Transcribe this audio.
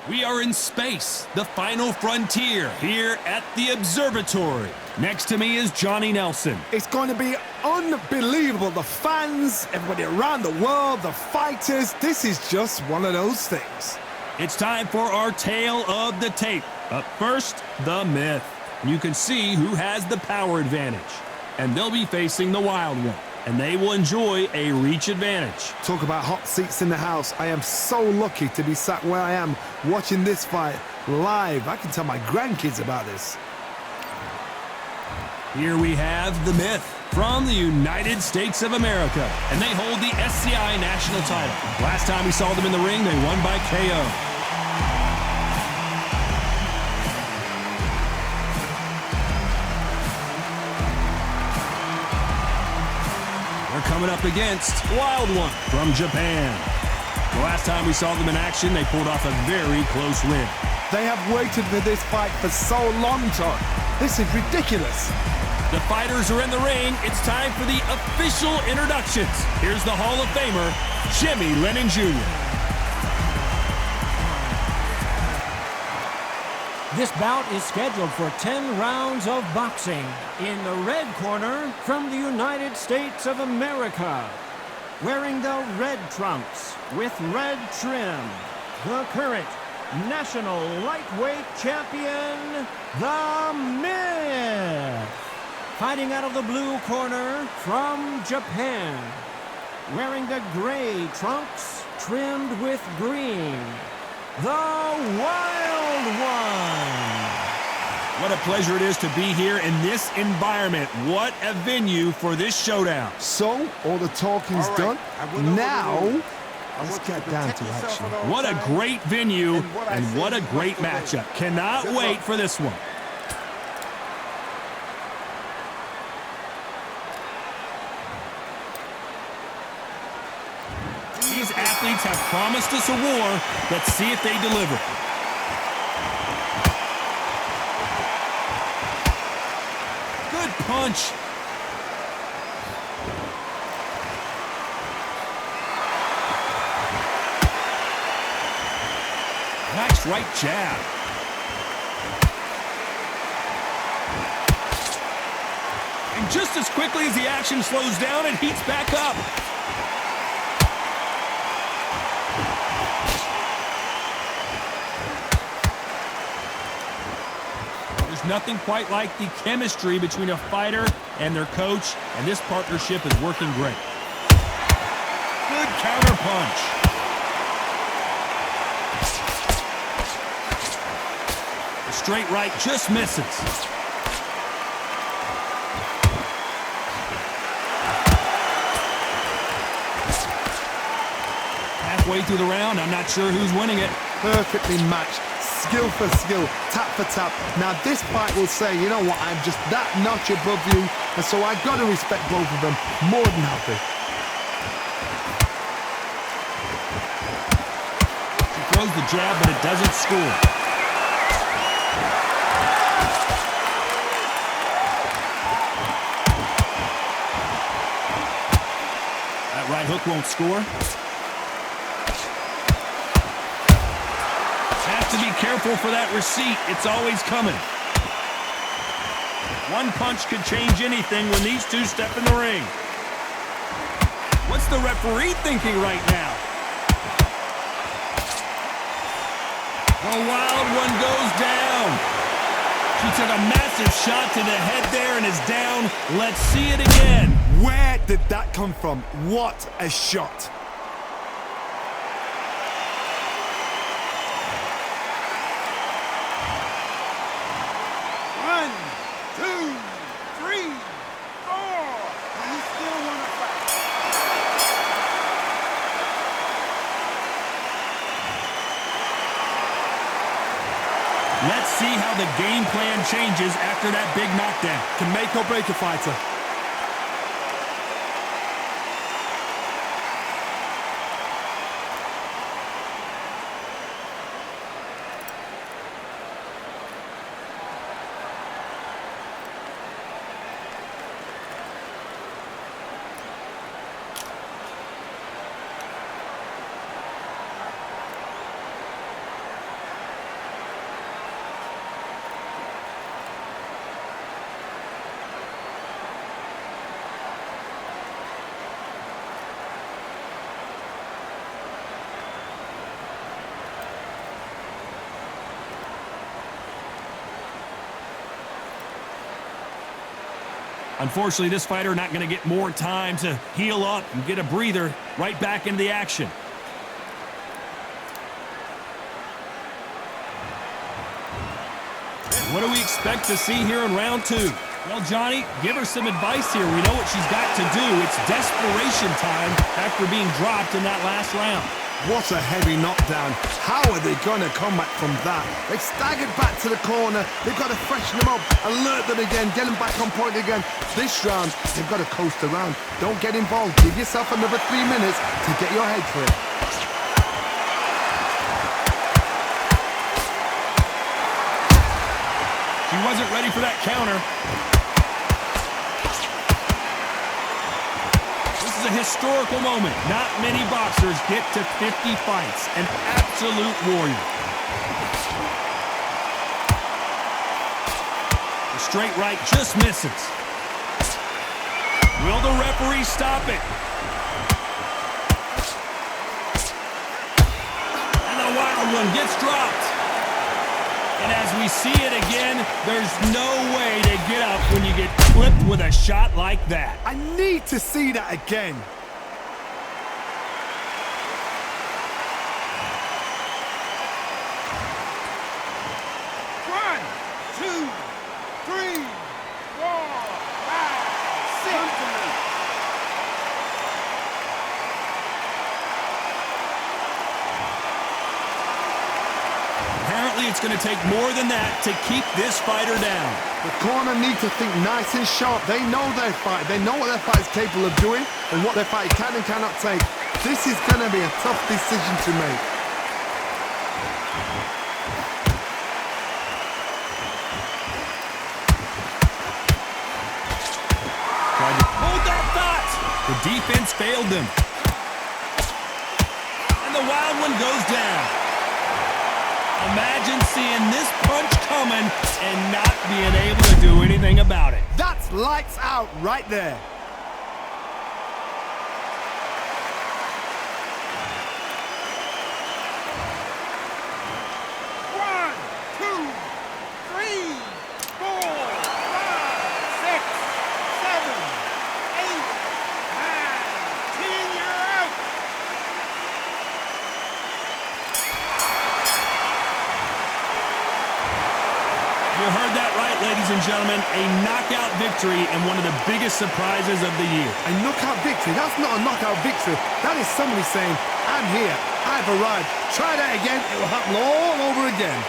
We are in space, the final frontier, here at the Observatory. Next to me is Johnny Nelson. It's going to be unbelievable. The fans, everybody around the world, the fighters. This is just one of those things. It's time for our tale of the tape. But first, the myth. You can see who has the power advantage. And they'll be facing the wild one. And they will enjoy a reach advantage. Talk about hot seats in the house. I am so lucky to be sat where I am watching this fight live. I can tell my grandkids about this. Here we have the myth from the United States of America. And they hold the SCI national title. Last time we saw them in the ring, they won by KO. Coming up against Wild One from Japan. The last time we saw them in action, they pulled off a very close win. They have waited for this fight for so long, Todd. This is ridiculous. The fighters are in the ring. It's time for the official introductions. Here's the Hall of Famer, Jimmy Lennon Jr. This bout is scheduled for 10 rounds of boxing. In the red corner, from the United States of America, wearing the red trunks with red trim, the current national lightweight champion, The Myth. Fighting out of the blue corner, from Japan, wearing the gray trunks trimmed with green, the Wild One. What a pleasure it is to be here in this environment. What a venue for this showdown. So, all the talking's done. Now, let's get down to action. What a great venue and what a great matchup. Cannot wait for this one. These athletes have promised us a war. Let's see if they deliver. Good punch. Nice right jab. And just as quickly as the action slows down, it heats back up. Nothing quite like the chemistry between a fighter and their coach, and this partnership is working great. Good counter punch. The straight right just misses. Halfway through the round, I'm not sure who's winning it. Perfectly matched. Skill for skill, tap for tap. Now this fight will say, you know what, I'm just that notch above you, and so I've got to respect both of them more than happy. She throws the jab, but it doesn't score. That right hook won't score. Have to be careful for that receipt. It's always coming. One punch could change anything when these two step in the ring. What's the referee thinking right now? The Wild One goes down. She took a massive shot to the head there and is down. Let's see it again. Where did that come from? What a shot. Let's see how the game plan changes after that big knockdown. Can make or break a fighter. Unfortunately, this fighter not going to get more time to heal up and get a breather. Right back into the action. What do we expect to see here in round 2? Well, Johnny, give her some advice here. We know what she's got to do. It's desperation time after being dropped in that last round. What a heavy knockdown. How are they going to come back from that? They've staggered back to the corner. They've got to freshen them up, alert them again, get them back on point again. This round, they've got to coast around. Don't get involved. Give yourself another 3 minutes to get your head clear. She wasn't ready for that counter. This is a historical moment. Not many boxers get to 50 fights. An absolute warrior. The straight right just misses. Will the referee stop it? And the wild one gets dropped. And as we see it again, there's no way to get up when you get clipped with a shot like that. I need to see that again. One, two, three, four, five, six. Apparently, it's going to take more than that to keep this fighter down. The corner need to think nice and sharp. They know their fight. They know what their fight is capable of doing and what their fight can and cannot take. This is going to be a tough decision to make. Tried to hold that thought. The defense failed them. And the wild one goes down. Imagine seeing this punch coming and not being able to do anything about it. That's lights out right there. One, two, three, four, five, six, seven, eight, nine, 10. You're out. You heard that right, ladies and gentlemen. A knockout victory and one of the biggest surprises of the year. A knockout victory? That's not a knockout victory. That is somebody saying, I'm here, I've arrived. Try that again, it will happen all over again.